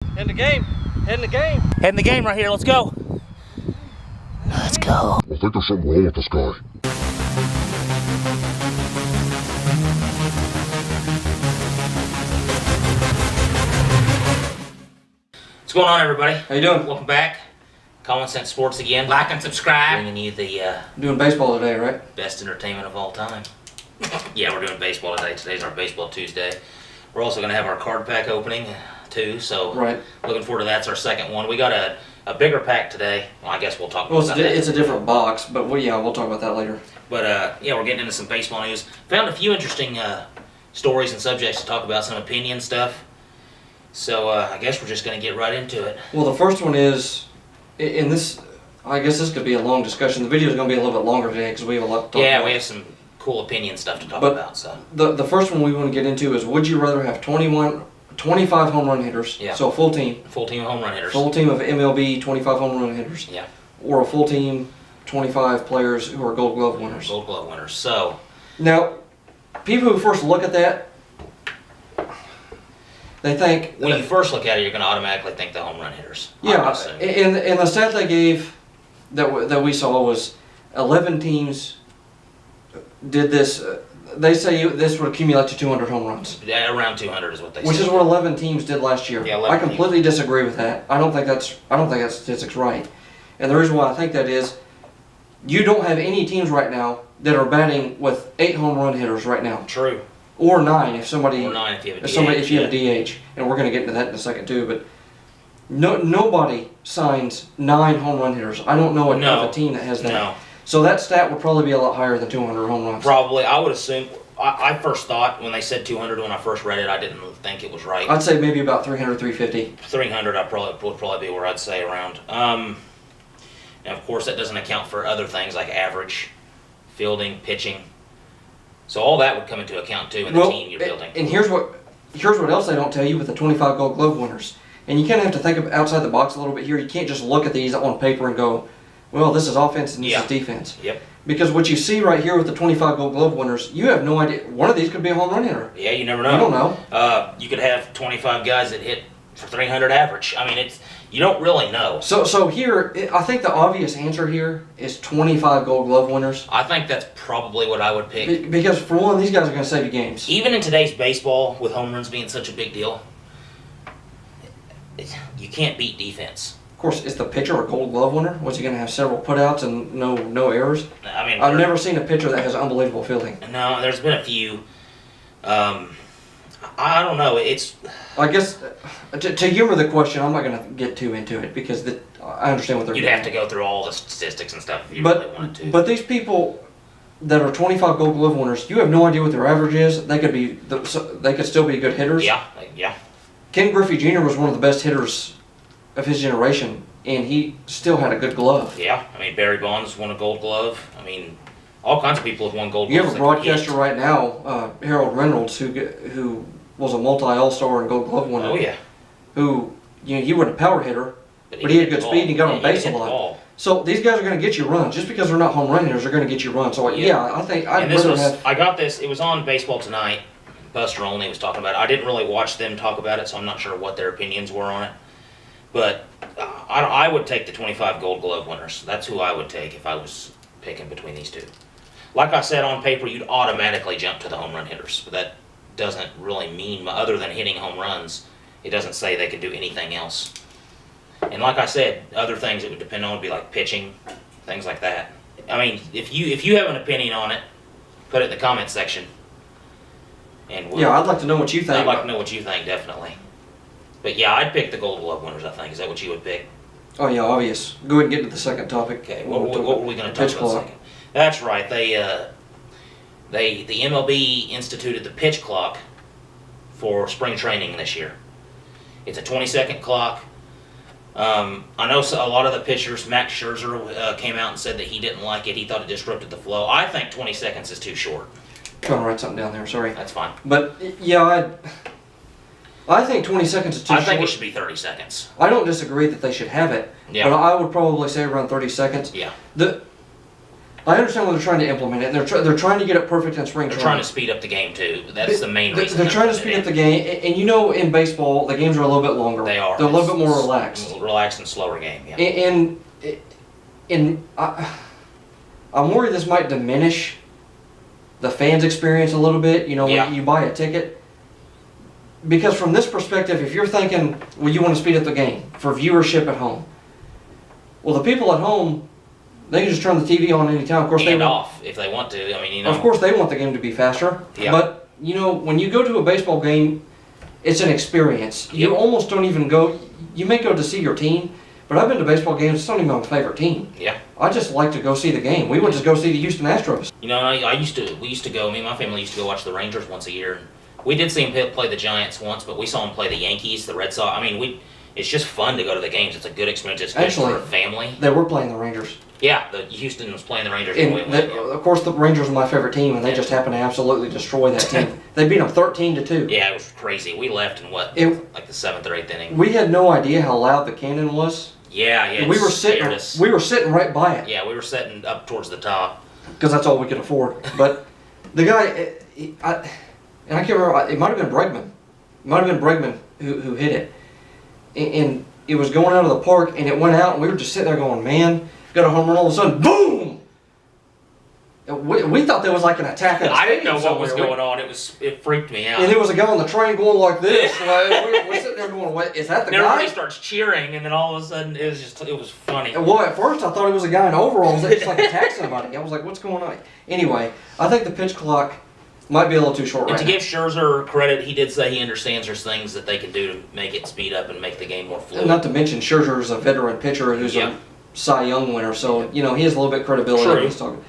Head in the game. Head in the game. Head in the game right here. Let's go. Let's go. I think there's something wrong with this guy. What's going on, everybody? How you doing? Welcome back. Common Sense Sports again. Like and subscribe. Bringing you the Doing baseball today, right? best entertainment of all time. Yeah, we're doing baseball today. Today's our Baseball Tuesday. We're also going to have our card pack opening, too, so Right. looking forward to that. It's our second one. We got a bigger pack today. Well, I guess we'll talk Well, about that. it's a different box, but we'll talk about that later. But, yeah, we're getting into some baseball news. Found a few interesting stories and subjects to talk about, some opinion stuff. So, I guess we're just going to get right into it. Well, the first one is, in this, I guess this could be a long discussion. The video is going to be a little bit longer today because we have a lot to talk Yeah, about. we have some cool opinion stuff to talk But- about. So The first one we want to get into is, would you rather have 25 home run hitters, Yeah. so a full team, full team home run hitters. full team of MLB 25 home run hitters, Yeah, or a full team 25 players who are Gold Glove winners? Gold Glove winners. So Now, people who first look at that, they think when you first look at it, you're going to automatically think the home run hitters. yeah, and the stat they gave that we saw was 11 teams did this. They say this would accumulate to 200 home runs, Around 200 is what they which said. is what 11 teams did last year. Yeah, 11 I completely disagree with that. I don't think that statistic's right. And the reason why I think that is, you don't have any teams right now that are batting with 8 home run hitters right now, True. or 9 if somebody. Or 9 if you have a DH. If you have a DH, and we're going to get into that in a second too, but nobody signs 9 home run hitters. I don't know of a team that has that. No. So that stat would probably be a lot higher than 200 home runs. Probably. I would assume. I first thought when they said 200 when I first read it, I didn't think it was right. I'd say maybe about 300, 350. 300 would probably be where I'd say around. And of course that doesn't account for other things like average, fielding, pitching. So all that would come into account too in the team you're building. And here's what else they don't tell you with the 25 Gold Glove winners. And you kind of have to think of outside the box a little bit here. You can't just look at these on paper and go, well, this is offense and this is defense. Yep. Because what you see right here with the 25 Gold Glove winners, you have no idea. One of these could be a home run hitter. Yeah, you never know. You don't know. You could have 25 guys that hit for 300 average. I mean, you don't really know. So here, I think the obvious answer here is 25 Gold Glove winners. I think that's probably what I would pick. Because for one, these guys are going to save you games. Even in today's baseball, with home runs being such a big deal, you can't beat defense. Of course, is the pitcher a Gold Glove winner? Was he going to have several putouts and no errors? I mean, I've never seen a pitcher that has unbelievable fielding. No, there's been a few. I don't know. I guess to humor the question, I'm not going to get too into it because I understand what they're. You'd doing. have to go through all the statistics and stuff if you really wanted to. But these people that are 25 Gold Glove winners, you have no idea what their average is. They could still be good hitters. Yeah. Ken Griffey Jr. was one of the best hitters of his generation, and he still had a good glove. Yeah. I mean, Barry Bonds won a Gold Glove. I mean, all kinds of people have won Gold You Gloves. have a broadcaster right now, Harold Reynolds, who was a multi-All-Star and Gold Glove winner. Oh yeah. Who he wasn't a power hitter, but he had good speed and he got on base a lot. So these guys are going to get you runs. Just because they're not home run hitters, they're going to get you runs. So yeah, I think I'd rather have. I got this. It was on Baseball Tonight. Buster Olney was talking about it. I didn't really watch them talk about it, so I'm not sure what their opinions were on it. But I would take the 25 Gold Glove winners. That's who I would take if I was picking between these two. Like I said, on paper, you'd automatically jump to the home run hitters. But that doesn't really mean, other than hitting home runs, it doesn't say they could do anything else. And like I said, other things it would depend on would be like pitching, things like that. I mean, if you have an opinion on it, put it in the comments section. And Yeah, I'd like to know what you think. I'd like to know what you think, definitely. But yeah, I'd pick the Gold Glove winners, I think. Is that what you would pick? Oh yeah, obvious. Go ahead and get to the second topic. Okay, what were we going to talk about second? That's right. The MLB instituted the pitch clock for spring training this year. It's a 20-second clock. I know a lot of the pitchers, Max Scherzer came out and said that he didn't like it. He thought it disrupted the flow. I think 20 seconds is too short. Trying to write something down there, sorry. That's fine. But yeah, I think 20 seconds is too short. I think it should be 30 seconds. I don't disagree that they should have it, Yeah. but I would probably say around 30 seconds. Yeah. I understand what they're trying to implement it. They're trying to get it perfect in spring They're training. trying to speed up the game too. That's the main reason. They're trying to speed up the game, and in baseball, the games are a little bit longer. They are. They're a little bit more relaxed. Relaxed and slower game. Yeah. And I'm worried this might diminish the fans' experience a little bit. When you buy a ticket, because from this perspective, if you're thinking, well, you want to speed up the game for viewership at home. Well, the people at home, they can just turn the TV on anytime. Of course, and off if they want to. I mean, Of course, they want the game to be faster. Yeah. But when you go to a baseball game, it's an experience. You almost don't even go. You may go to see your team, but I've been to baseball games. It's not even my favorite team. Yeah. I just like to go see the game. We would just go see the Houston Astros. We used to go. Me and my family used to go watch the Rangers once a year. We did see them play the Giants once, but we saw them play the Yankees, the Red Sox. I mean, it's just fun to go to the games. It's a good experience. It's good for a family. They were playing the Rangers. Yeah, the Houston was playing the Rangers. Of course, the Rangers are my favorite team, and they just happened to absolutely destroy that team. They beat them 13-2. Yeah, it was crazy. We left in like the 7th or 8th inning. We had no idea how loud the cannon was. Yeah. We were sitting right by it. Yeah, we were sitting up towards the top because that's all we could afford. But the guy, I can't remember. It might have been Bregman. It might have been Bregman who hit it, and it was going out of the park, and it went out, and we were just sitting there going, "Man, got a home run!" All of a sudden, boom! We thought there was like an attack. I didn't know what was going on. It freaked me out. And there was a guy on the train going like this. We're sitting there going, "What is that? The guy?" Everybody starts cheering, and then all of a sudden, it was funny. Well, at first I thought it was a guy in overalls that just like attacked somebody. I was like, "What's going on?" Anyway, I think the pitch clock might be a little too short. And to give Scherzer credit, he did say he understands there's things that they can do to make it speed up and make the game more fluid. Not to mention Scherzer is a veteran pitcher who's a Cy Young winner, so he has a little bit of credibility. True. He's talking.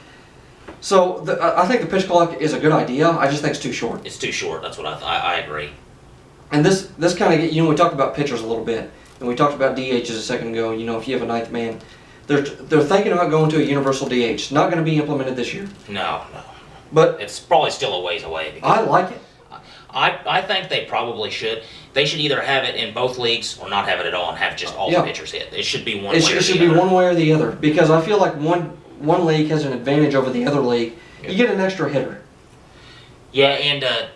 So I think the pitch clock is a good idea. I just think it's too short. It's too short. That's what I agree. And this kind of we talked about pitchers a little bit, and we talked about DHs a second ago. If you have a ninth man, they're thinking about going to a universal DH. It's not going to be implemented this year. No. But it's probably still a ways away. I like it. I think they probably should. They should either have it in both leagues or not have it at all and have just all the pitchers hit. It should be one way or the other. It should be one way or the other, because I feel like one league has an advantage over the other league. You get an extra hitter. Yeah, and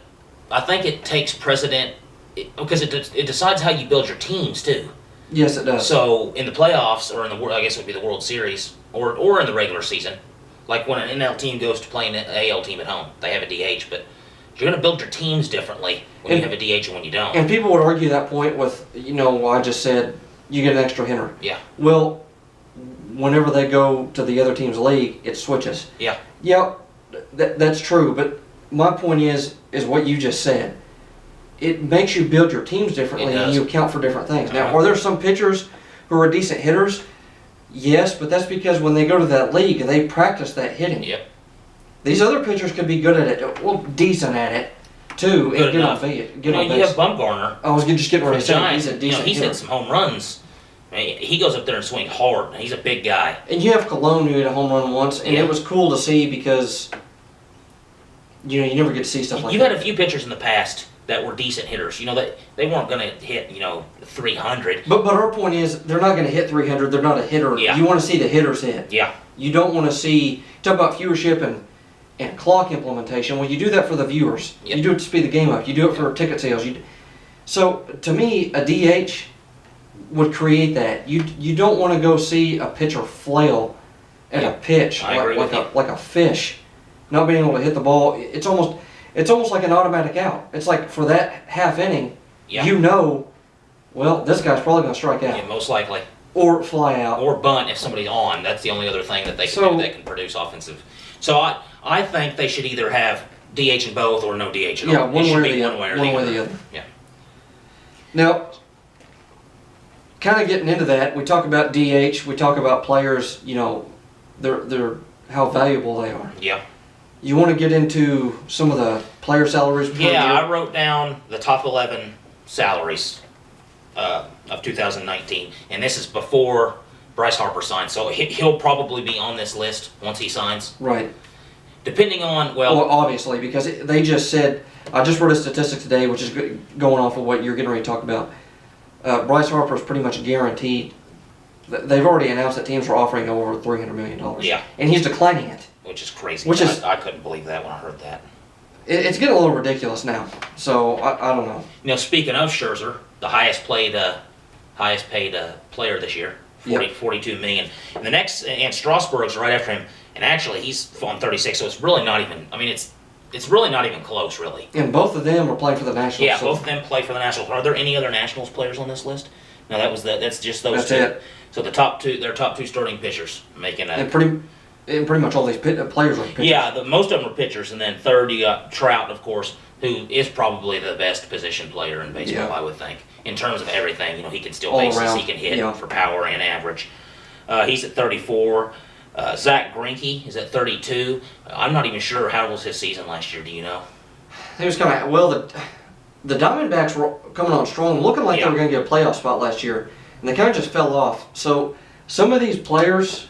I think it takes precedent because it decides how you build your teams too. Yes, it does. So in the playoffs, or I guess it would be the World Series, or in the regular season, like when an NL team goes to play an AL team at home, they have a DH, but you're going to build your teams differently when you have a DH and when you don't. And people would argue that point with, I just said you get an extra hitter. Yeah. Well, whenever they go to the other team's league, it switches. Yeah. Yeah, that's true, but my point is what you just said. It makes you build your teams differently and you account for different things. Now, are there some pitchers who are decent hitters? Yes, but that's because when they go to that league, they practice that hitting. Yep. These other pitchers could be good at it, well, decent at it, too, and get on base. You have Bumgarner. I was just getting ready to say Giants, he's a decent he's hitter. hit some home runs. I mean, he goes up there and swings hard. He's a big guy. And you have Cologne who hit a home run once, and it was cool to see because, you never get to see stuff like that. You've had a few pitchers in the past that were decent hitters. They weren't going to hit, 300. But our point is, they're not going to hit 300. They're not a hitter. Yeah. You want to see the hitters hit. Yeah. You don't want to see, talk about viewership and clock implementation. Well, you do that for the viewers. Yep. You do it to speed the game up. You do it for ticket sales. So, to me, a DH would create that. You don't want to go see a pitcher flail at a pitch like a fish, not being able to hit the ball. It's almost like an automatic out. It's like for that half inning, well, this guy's probably going to strike out. Yeah, most likely. Or fly out. Or bunt if somebody's on. That's the only other thing that they can do that can produce offensive. So I think they should either have DH in both or no DH at all. Yeah, one way or the other. Yeah. Now, kind of getting into that, we talk about DH, we talk about players, they're how valuable they are. Yeah. You want to get into some of the player salaries per year? I wrote down the top 11 salaries of 2019, and this is before Bryce Harper signs, so he'll probably be on this list once he signs. Right. Depending on, well obviously, because they just said, I just wrote a statistic today, which is going off of what you're getting ready to talk about. Bryce Harper is pretty much guaranteed. They've already announced that teams are offering over $300 million. Yeah. And he's declining it. which is crazy. I couldn't believe that when I heard that. It's getting a little ridiculous now. So I don't know. You know, speaking of Scherzer, the highest paid player this year, 42 million. And the next, and Strasburg's right after him, and actually he's on 36. So it's really not even. I mean, it's really not even close, really. And both of them are playing for the Nationals. Yeah, both of them play for the Nationals. Are there any other Nationals players on this list? No, that's just those two. It. So the top two, their top two starting pitchers making a. And pretty much all these players are pitchers. Yeah, most of them are pitchers, and then third you got Trout, of course, who is probably the best position player in baseball, I would think, in terms of everything. You know, he can steal bases, he can hit for power and average. He's at 34. Zach Greinke is at 32. I'm not even sure how was his season last year. Do you know? He was kind of the Diamondbacks were coming on strong, looking like they were going to get a playoff spot last year, and they kind of just fell off. So some of these players,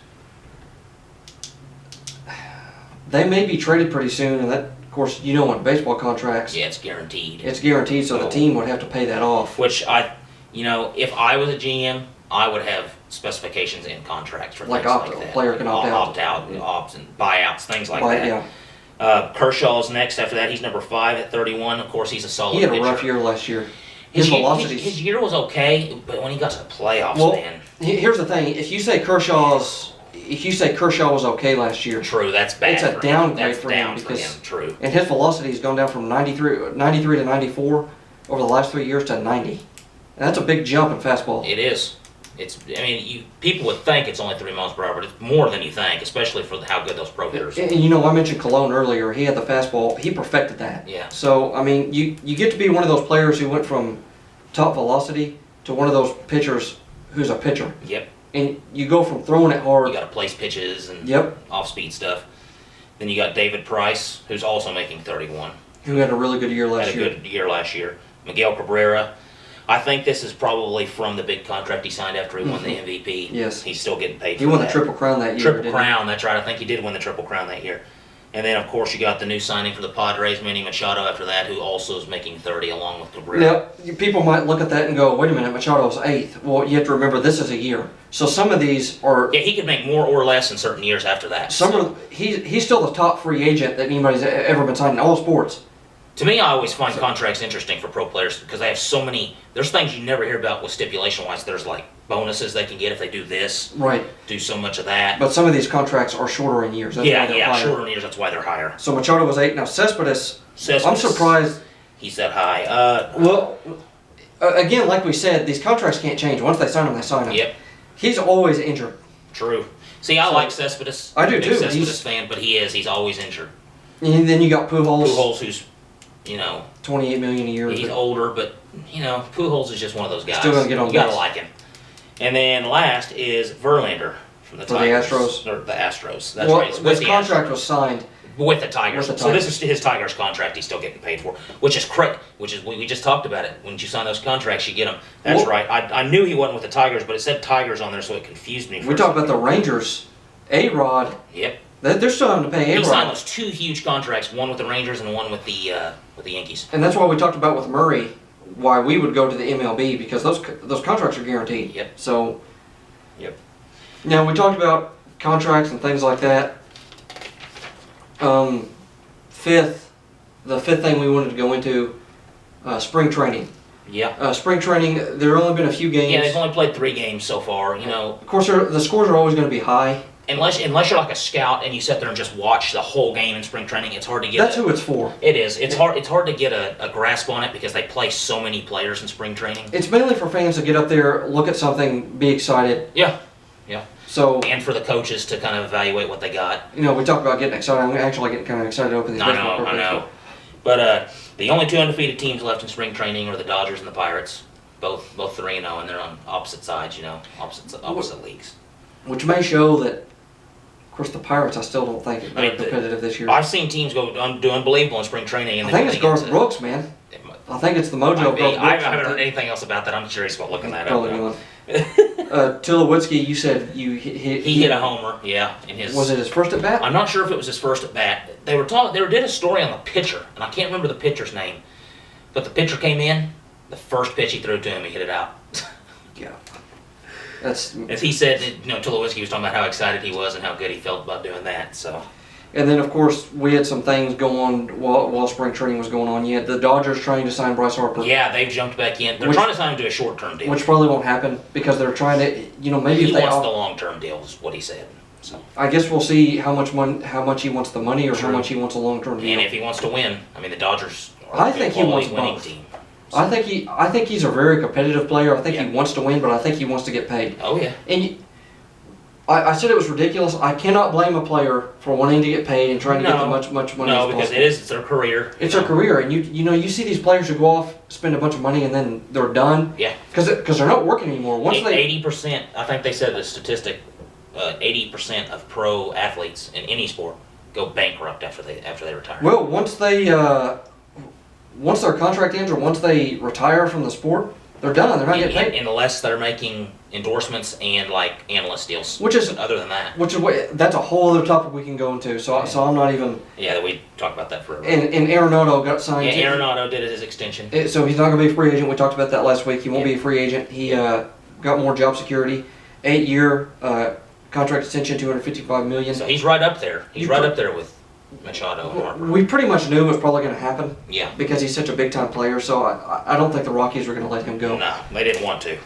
they may be traded pretty soon, and that, of course, you know, on baseball contracts, yeah, it's guaranteed. It's guaranteed, so the team would have to pay that off. Which if I was a GM, I would have specifications in contracts for things like that. Player can opt out, opts and buyouts, things like that. Yeah. Kershaw's next after that. He's number 5 at 31. Of course, he's a solid pitcher. He had a rough year last year. His year was okay, but when he got to the playoffs, man. Here's the thing: if you say Kershaw was okay last year, true, that's bad. It's a downgrade for him True. And his velocity has gone down from 93 to 94 over the last 3 years to 90. And that's a big jump in fastball. It is. People would think it's only 3 miles per hour, but it's more than you think, especially for how good those pro hitters are. And you know, I mentioned Cologne earlier. He had the fastball. He perfected that. Yeah. So, I mean, you get to be one of those players who went from top velocity to one of those pitchers who's a pitcher. Yep. And you go from throwing it hard. You got to place pitches and off-speed stuff. Then you got David Price, who's also making 31. Who had a really good year last year. Had a good year last year. Miguel Cabrera. I think this is probably from the big contract he signed after he won the MVP. Yes. He's still getting paid for that. He won the Triple Crown that year. Triple Crown, that's right. I think he did win the Triple Crown that year. And then, of course, you got the new signing for the Padres, Manny Machado, after that, who also is making 30 along with Cabrera. Now, people might look at that and go, wait a minute, Machado's 8th. Well, you have to remember this is a year. So some of these are... Yeah, he could make more or less in certain years after that. He's still the top free agent that anybody's ever been signed in all sports. To me, I always find contracts interesting for pro players because they have so many... There's things you never hear about with stipulation-wise. There's like bonuses they can get if they do this. Right. Do so much of that. But some of these contracts are shorter in years. That's why they're higher. Shorter in years. That's why they're higher. So Machado was 8. Now Cespedes, I'm surprised... He's that high. Again, like we said, these contracts can't change. Once they sign them, they sign them. Yep. He's always injured. True. See, I like Cespedes. I do too. Cespedes fan, but he's always injured. And then you got Pujols. Pujols, who's, $28 million a year. He's older, but Pujols is just one of those guys. Still gonna get on base. You gotta like him. And then last is Verlander from the Tigers. The Astros. Or the Astros. That's right. His contract was signed with the Tigers. So this is his Tigers contract. He's still getting paid for, which is correct. We just talked about it. When you sign those contracts, you get them. That's right. I knew he wasn't with the Tigers, but it said Tigers on there, so it confused me. We talked about the Rangers. A-Rod. Yep. They're still having to pay A-Rod. He signed those 2 huge contracts, one with the Rangers and one with the Yankees. And that's why we talked about with Murray, why we would go to the MLB, because those contracts are guaranteed. Yep. So. Yep. Now we talked about contracts and things like that. The fifth thing we wanted to go into, spring training. Yeah. Spring training. There have only been a few games. Yeah, they've only played 3 games so far. Of course, the scores are always going to be high. Unless you're like a scout and you sit there and just watch the whole game in spring training, it's hard to get. That's who it's for. It is. It's hard to get a grasp on it because they play so many players in spring training. It's mainly for fans to get up there, look at something, be excited. Yeah. Yeah. So. And for the coaches to kind of evaluate what they got. We talked about getting excited. I'm actually getting kind of excited to open these. I know. But the only 2 undefeated teams left in spring training are the Dodgers and the Pirates, both 3-0, and they're on opposite sides. Opposite leagues. Which may show that. Of course, the Pirates, I still don't think they're competitive this year. I've seen teams do unbelievable in spring training. And I think it's Garth Brooks, man. I think it's the mojo of Garth Brooks. I haven't heard anything else about that. I'm curious about looking that up. Tulowitzki, you said he hit a homer. Yeah, was it his first at bat? I'm not sure if it was his first at bat. They did a story on the pitcher, and I can't remember the pitcher's name, but the pitcher came in. The first pitch he threw to him, he hit it out. Yeah. As he said, Tulowitzki was talking about how excited he was and how good he felt about doing that. So, And then, of course, we had some things go on while spring training was going on. You had the Dodgers trying to sign Bryce Harper. Yeah, they've jumped back in. They're trying to sign him to a short-term deal. Which probably won't happen because they're trying to, maybe he if they wants the long-term deal is what he said. So I guess we'll see how much he wants the money or how much he wants a long-term deal. And if he wants to win, I mean, the Dodgers are I think he wants winning both. team. So. I think he's a very competitive player. I think he wants to win, but I think he wants to get paid. Oh yeah. And I said it was ridiculous. I cannot blame a player for wanting to get paid and trying to get the much money as possible. No, because it's their career. It's their career, and you see these players who go off, spend a bunch of money, and then they're done. Yeah. Because they're not working anymore. 80%. I think they said the statistic. 80% of pro athletes in any sport go bankrupt after they retire. Well, once their contract ends or once they retire from the sport, they're done. They're not getting paid unless they're making endorsements and like analyst deals. Which is other than that. That's a whole other topic we can go into. So I'm not even. Yeah, we talk about that forever. And Arenado got signed. Yeah, Arenado did his extension. So he's not going to be a free agent. We talked about that last week. He won't be a free agent. He got more job security, 8-year contract extension, $255 million. So he's right up there. He's right up there with Machado and Harper. We pretty much knew it was probably going to happen. Yeah. Because he's such a big time player. So I don't think the Rockies were going to let him go. No, they didn't want to.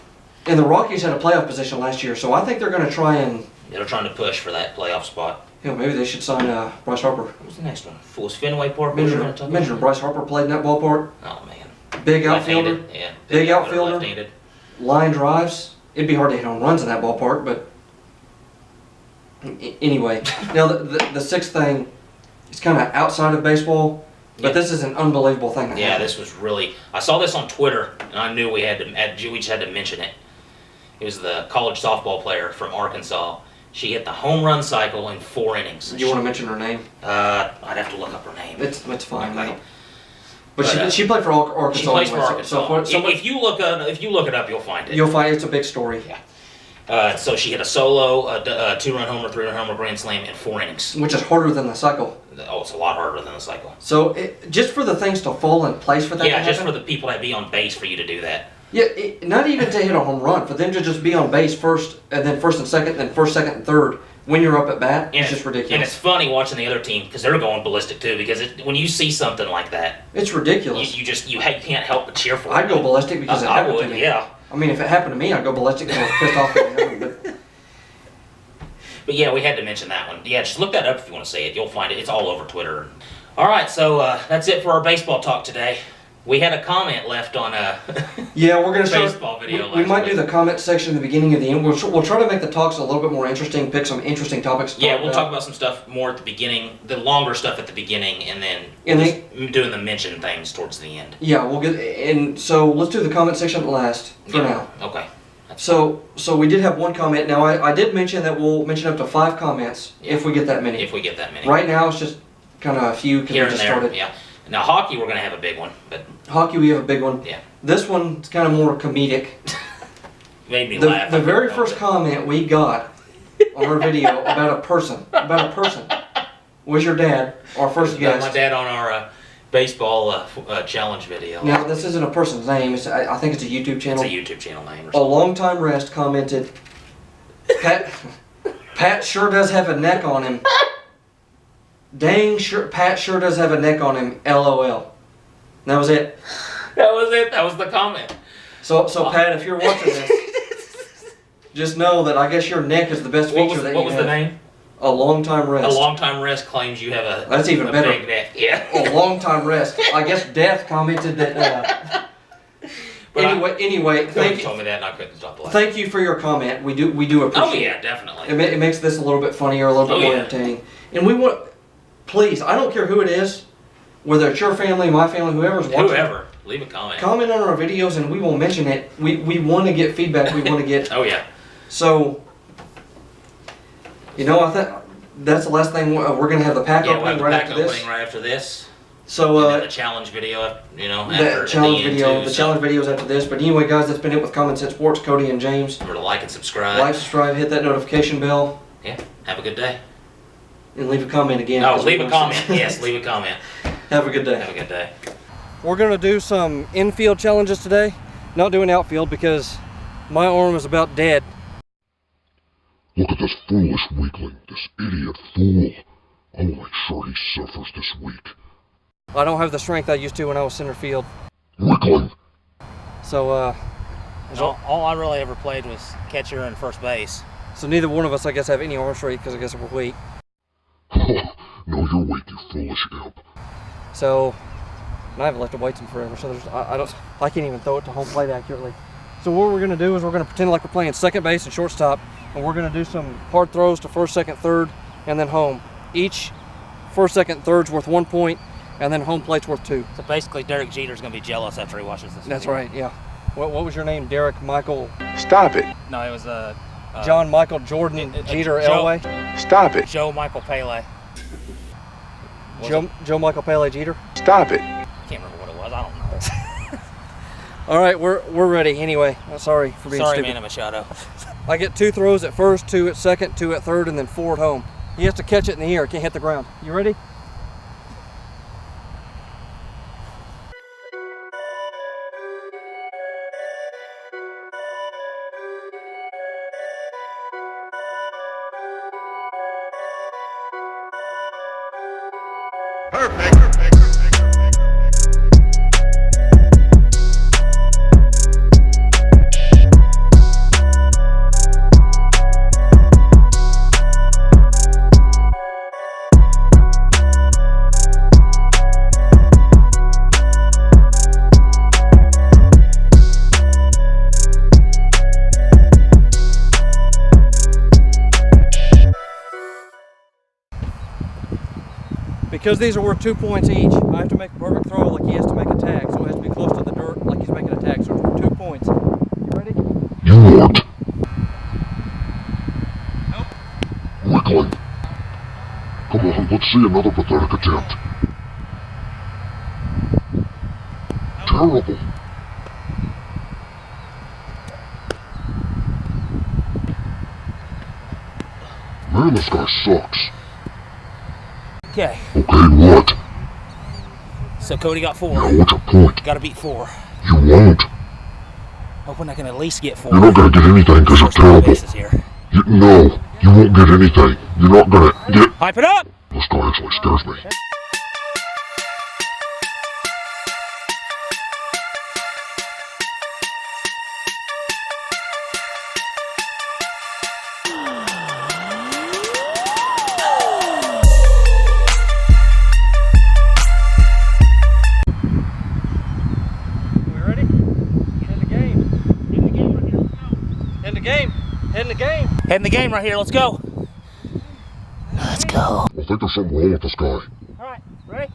And the Rockies had a playoff position last year, so I think they're going to try and. They're trying to push for that playoff spot. Maybe they should sign Bryce Harper. What was the next one? Was Fenway Park? Mention Bryce Harper played in that ballpark. Oh man. Big outfielder. Yeah. Big outfielder. Left-handed. Line drives. It'd be hard to hit home runs in that ballpark, but anyway. Now the sixth thing is kind of outside of baseball, but this is an unbelievable thing. This was really. I saw this on Twitter, and I knew we just had to mention it. It was the college softball player from Arkansas. She hit the home run cycle in 4 innings. Do you want to mention her name? I'd have to look up her name. It's fine. Okay. But she played for Arkansas. She plays for Arkansas. So if you look it up, you'll find it. You'll find it's a big story. Yeah. So she hit a solo, a 2-run homer, 3-run homer, grand slam in 4 innings. Which is harder than the cycle. Oh, it's a lot harder than the cycle. So just for the things to fall in place for that to happen? Yeah, just for the people that be on base for you to do that. Yeah, not even to hit a home run. For them to just be on base first, and then first and second, then first, second, and third when you're up at bat, it's just ridiculous. And it's funny watching the other team because they're going ballistic too. Because when you see something like that, it's ridiculous. You can't help but cheer for it. I'd go ballistic because it happened to me. Yeah. I mean, if it happened to me, I'd go ballistic because I was pissed off that it happened. But yeah, we had to mention that one. Yeah, just look that up if you want to see it. You'll find it. It's all over Twitter. All right, so that's it for our baseball talk today. We had a comment left on a we're going to baseball video. We might do the comment section in the beginning of the end. We'll try to make the talks a little bit more interesting. Pick some interesting topics. We'll talk about some stuff more at the beginning, the longer stuff at the beginning, and then doing the mention things towards the end. Yeah, we'll get so let's do the comment section last for now. Okay. So we did have one comment. Now I did mention that we'll mention up to 5 comments if we get that many. If we get that many. Right now it's just kind of a few because we just started. Yeah. Now hockey, we're gonna have a big one, but hockey we have a big one. Yeah. This one's kind of more comedic. Made me laugh. The very first comment we got on our video about a person was your dad, our first guest. My dad on our baseball challenge video. Now this isn't a person's name. I think it's a YouTube channel. It's a YouTube channel name. A longtime rest commented, Pat sure does have a neck on him. Dang, Pat sure does have a neck on him, LOL. That was it. That was it. That was the comment. So Pat, if you're watching this, just know that I guess your neck is the best feature that you have. What was the name? A longtime rest. A longtime rest claims you have a That's even better. Big neck. Yeah. A longtime rest. I guess Death commented that. Anyway, thank you. Told me that, and I couldn't stop laughing. Thank you for your comment. We do appreciate. Oh yeah, definitely. It makes this a little bit funnier, a little bit more entertaining, and we want. Please, I don't care who it is, whether it's your family, my family, whoever's watching. Whoever, leave a comment. Comment on our videos and we will mention it. We want to get feedback. We want to get. Oh yeah. So, I think that's the last thing. We're going to have the pack opening right after this. Right after this. So and then the challenge video, after the challenge videos after this. But anyway, guys, that's been it with Common Sense Sports. Cody and James. Remember to like and subscribe. Like, subscribe, hit that notification bell. Yeah. Have a good day. And leave a comment again. Oh, leave a comment. Yes, leave a comment. Have a good day. Have a good day. We're going to do some infield challenges today. Not doing outfield because my arm is about dead. Look at this foolish weakling, this idiot fool. I will make sure he suffers this week. I don't have the strength I used to when I was center field. Weakling! So, all I really ever played was catcher and first base. so neither one of us, I guess, have any arm strength because I guess we're weak. No, you're weak, you foolish imp. So, and I haven't lifted weights in forever, so I can't even throw it to home plate accurately. So what we're gonna do is we're gonna pretend like we're playing second base and shortstop, and we're gonna do some hard throws to first, second, third, and then home. Each first, second, third's worth 1 point, and then home plate's worth 2. So basically, Derek Jeter's gonna be jealous after he watches this. That's video. right, yeah. What was your name? Derek Michael? Stop it. No, it was John Michael Jordan Jeter Joe- Elway? Stop it. Joe Michael Pele. Joe Michael Pele Jeter? Stop it. I can't remember what it was. I don't know. All right, we're ready anyway. Sorry for being Sorry, stupid. Manny Machado. I get 2 throws at first, 2 at second, 2 at third, and then 4 at home. He has to catch it in the air. Can't hit the ground. You ready? Because these are worth 2 points each, I have to make a perfect throw like he has to make a tag. So it has to be close to the dirt like he's making a tag. So it's worth 2 points. You ready? You won't. Nope. Weakling. Come on, let's see another pathetic attempt. Terrible. Man, this guy sucks. Okay. Okay, what? So Cody got 4. Now what's your point? Got to beat 4. You won't. Hoping I can at least get 4. You're not gonna get anything because you're First 3 terrible. bases here. No, you won't get anything. You're not gonna get... Hype it up! This guy actually scares me. We ready? End the game. Head in the game right here. Let's go. End the game. End the game. Head in the game right here. Let's go. Let's go. I think there's something wrong with this guy. All right. Ready?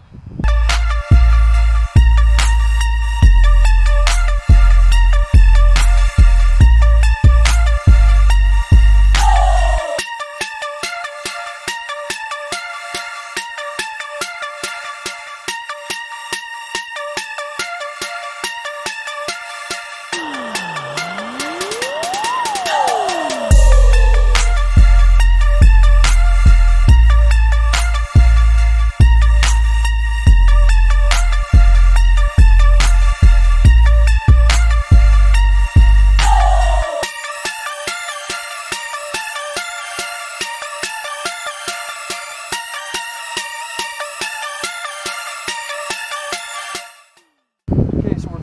Okay, so we're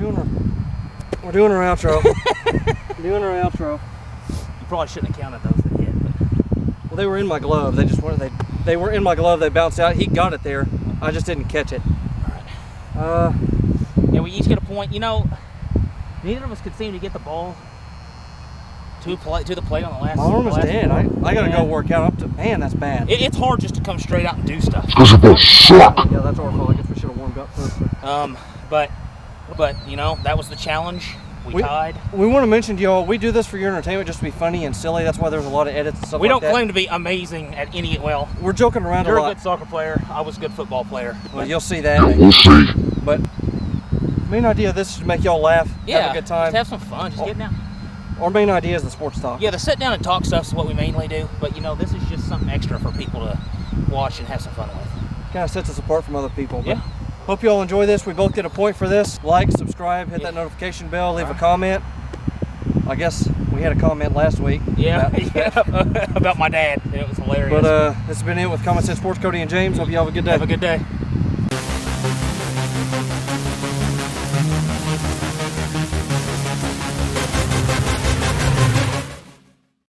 doing our outro. Doing our outro. You probably shouldn't have counted those that hit. Well, they were in my glove. They just weren't. They were in my glove. They bounced out. He got it there. I just didn't catch it. All right. Yeah, we each get a point. You know, neither of us could seem to get the ball to the plate on the last. My arm is last dead. ball. I gotta Yeah. go work out. Man, that's bad. It's hard just to come straight out and do stuff. Because you both suck. Yeah, that's our fault. I guess we should have warmed up first. But you know, that was the challenge. We tied. We want to mention to y'all, we do this for your entertainment, just to be funny and silly. That's why there's a lot of edits and stuff We like don't that. claim to be amazing at any. Well, We're joking around you're a a lot. good soccer player. I was a good football player. Well, you'll see Yeah, that. we'll see. But main idea of this is to make y'all laugh, Yeah, have a good time. just have some fun. Just getting out. Our main idea is the sports talk. Yeah, the sit down and talk stuff is what we mainly do. But you know, this is just something extra for people to watch and have some fun with. Kind of sets us apart from other people. But Yeah. hope you all enjoy this. We both get a point for this. Like, subscribe, hit that notification bell, leave a comment. I guess we We had a comment last week. Yeah, about my dad. It was hilarious. But this has been it with Common Sense Sports. Cody and James. Hope you have a good day. Have a good day.